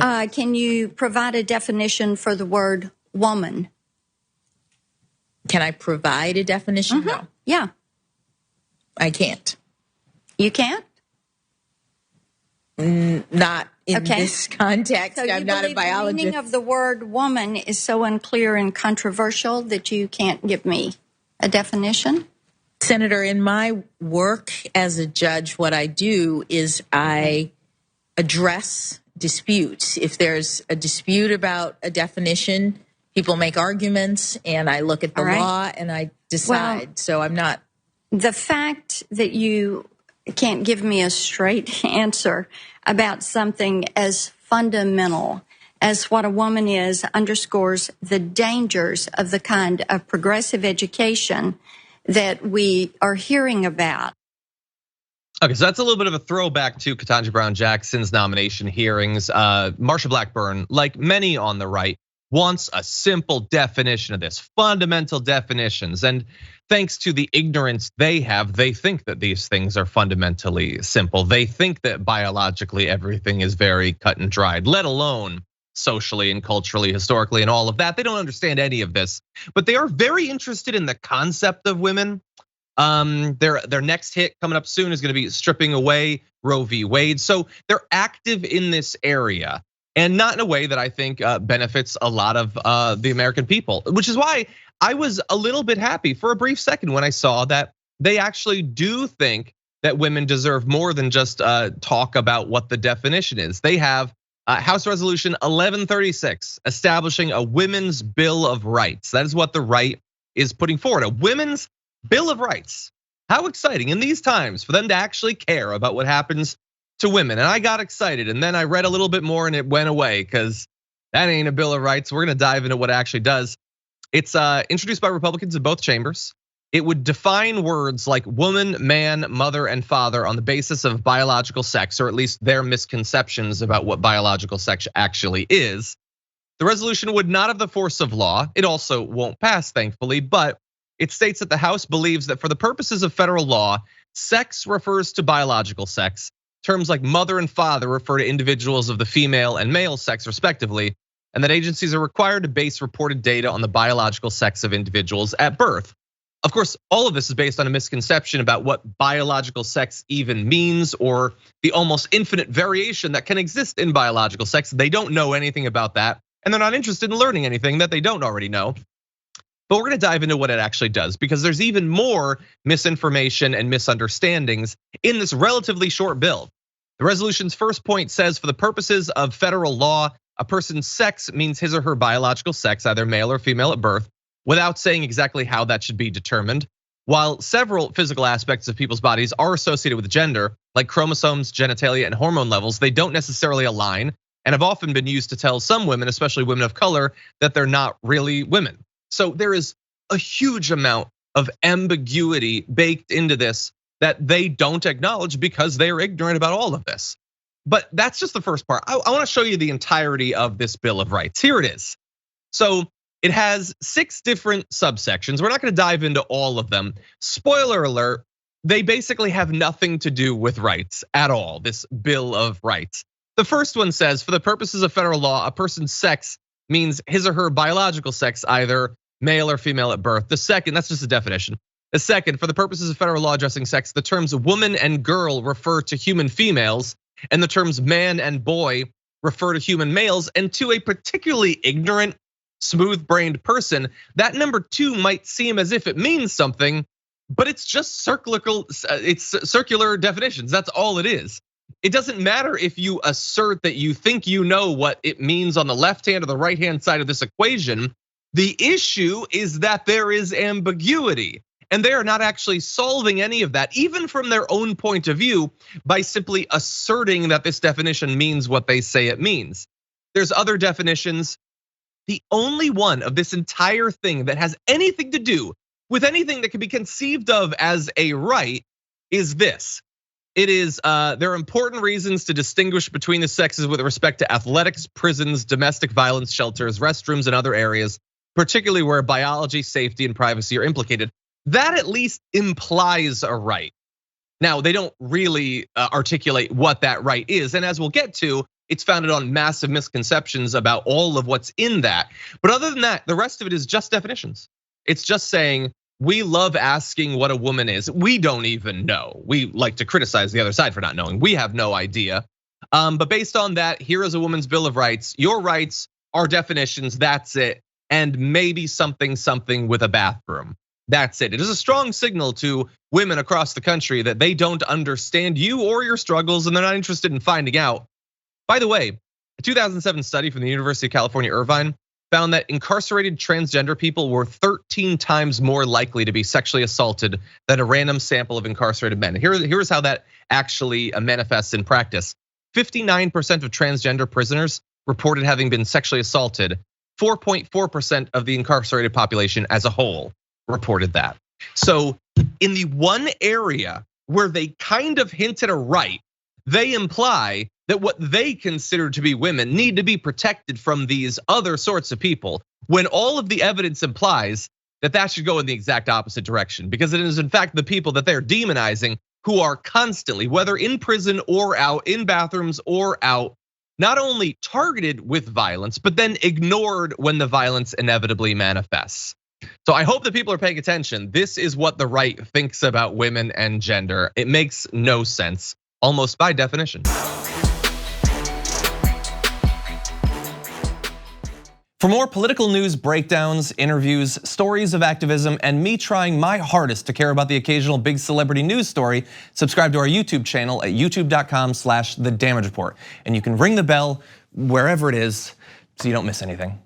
Can you provide a definition for the word woman? Can I provide a definition? Mm-hmm. No. Yeah. I can't. You can't? Not in this context. So I'm not a biologist. The meaning of the word woman is so unclear and controversial that you can't give me a definition? Senator, in my work as a judge, what I do is I address disputes. If there's a dispute about a definition, people make arguments, and I look at the law and I decide. Well, so I'm not. The fact that you can't give me a straight answer about something as fundamental as what a woman is underscores the dangers of the kind of progressive education that we are hearing about. Okay, so that's a little bit of a throwback to Ketanji Brown Jackson's nomination hearings. Marsha Blackburn, like many on the right, wants a simple definition of this, fundamental definitions. And thanks to the ignorance they have, they think that these things are fundamentally simple. They think that biologically everything is very cut and dried, let alone socially and culturally, historically, and all of that. They don't understand any of this, but they are very interested in the concept of women. Their next hit coming up soon is going to be stripping away Roe v. Wade. So they're active in this area, and not in a way that I think benefits a lot of the American people, which is why I was a little bit happy for a brief second when I saw that they actually do think that women deserve more than just talk about what the definition is. They have House Resolution 1136 establishing a Women's Bill of Rights. That is what the right is putting forward, a Women's Bill of Rights. How exciting in these times for them to actually care about what happens to women. And I got excited, and then I read a little bit more and it went away, because that ain't a Bill of Rights. We're gonna dive into what it actually does. It's introduced by Republicans in both chambers. It would define words like woman, man, mother, and father on the basis of biological sex, or at least their misconceptions about what biological sex actually is. The resolution would not have the force of law. It also won't pass, thankfully, but it states that the House believes that for the purposes of federal law, sex refers to biological sex. Terms like mother and father refer to individuals of the female and male sex respectively, and that agencies are required to base reported data on the biological sex of individuals at birth. Of course, all of this is based on a misconception about what biological sex even means, or the almost infinite variation that can exist in biological sex. They don't know anything about that, and they're not interested in learning anything that they don't already know. But we're gonna dive into what it actually does, because there's even more misinformation and misunderstandings in this relatively short bill. The resolution's first point says, for the purposes of federal law, a person's sex means his or her biological sex, either male or female at birth, without saying exactly how that should be determined. While several physical aspects of people's bodies are associated with gender, like chromosomes, genitalia, and hormone levels, they don't necessarily align and have often been used to tell some women, especially women of color, that they're not really women. So there is a huge amount of ambiguity baked into this that they don't acknowledge because they're ignorant about all of this. But that's just the first part. I wanna show you the entirety of this Bill of Rights. Here it is. So it has 6 different subsections. We're not gonna dive into all of them. Spoiler alert, they basically have nothing to do with rights at all, this Bill of Rights. The first one says, for the purposes of federal law, a person's sex means his or her biological sex, either male or female at birth. The second, that's just a definition. The second, for the purposes of federal law addressing sex, the terms woman and girl refer to human females, and the terms man and boy refer to human males. And to a particularly ignorant, smooth-brained person, that number 2 might seem as if it means something, but it's just circular definitions. That's all it is. It doesn't matter if you assert that you think you know what it means on the left hand or the right hand side of this equation. The issue is that there is ambiguity, and they are not actually solving any of that, even from their own point of view, by simply asserting that this definition means what they say it means. There's other definitions. The only one of this entire thing that has anything to do with anything that can be conceived of as a right is this. It is, there are important reasons to distinguish between the sexes with respect to athletics, prisons, domestic violence shelters, restrooms, and other areas, particularly where biology, safety, and privacy are implicated. That at least implies a right. Now, they don't really articulate what that right is, and as we'll get to, it's founded on massive misconceptions about all of what's in that. But other than that, the rest of it is just definitions. It's just saying, we love asking what a woman is. We don't even know. We like to criticize the other side for not knowing. We have no idea. But based on that, here is a woman's Bill of Rights. Your rights are definitions, that's it. And maybe something with a bathroom. That's it. It is a strong signal to women across the country that they don't understand you or your struggles and they're not interested in finding out. By the way, a 2007 study from the University of California, Irvine found that incarcerated transgender people were 13 times more likely to be sexually assaulted than a random sample of incarcerated men. Here's how that actually manifests in practice. 59% of transgender prisoners reported having been sexually assaulted. 4.4% of the incarcerated population as a whole reported that. So in the one area where they kind of hint at a right, they imply that what they consider to be women need to be protected from these other sorts of people, when all of the evidence implies that that should go in the exact opposite direction, because it is in fact the people that they're demonizing who are constantly, whether in prison or out, in bathrooms or out, not only targeted with violence, but then ignored when the violence inevitably manifests. So I hope that people are paying attention. This is what the right thinks about women and gender. It makes no sense, almost by definition. For more political news breakdowns, interviews, stories of activism, and me trying my hardest to care about the occasional big celebrity news story, subscribe to our YouTube channel at youtube.com/The Damage Report. And you can ring the bell wherever it is so you don't miss anything.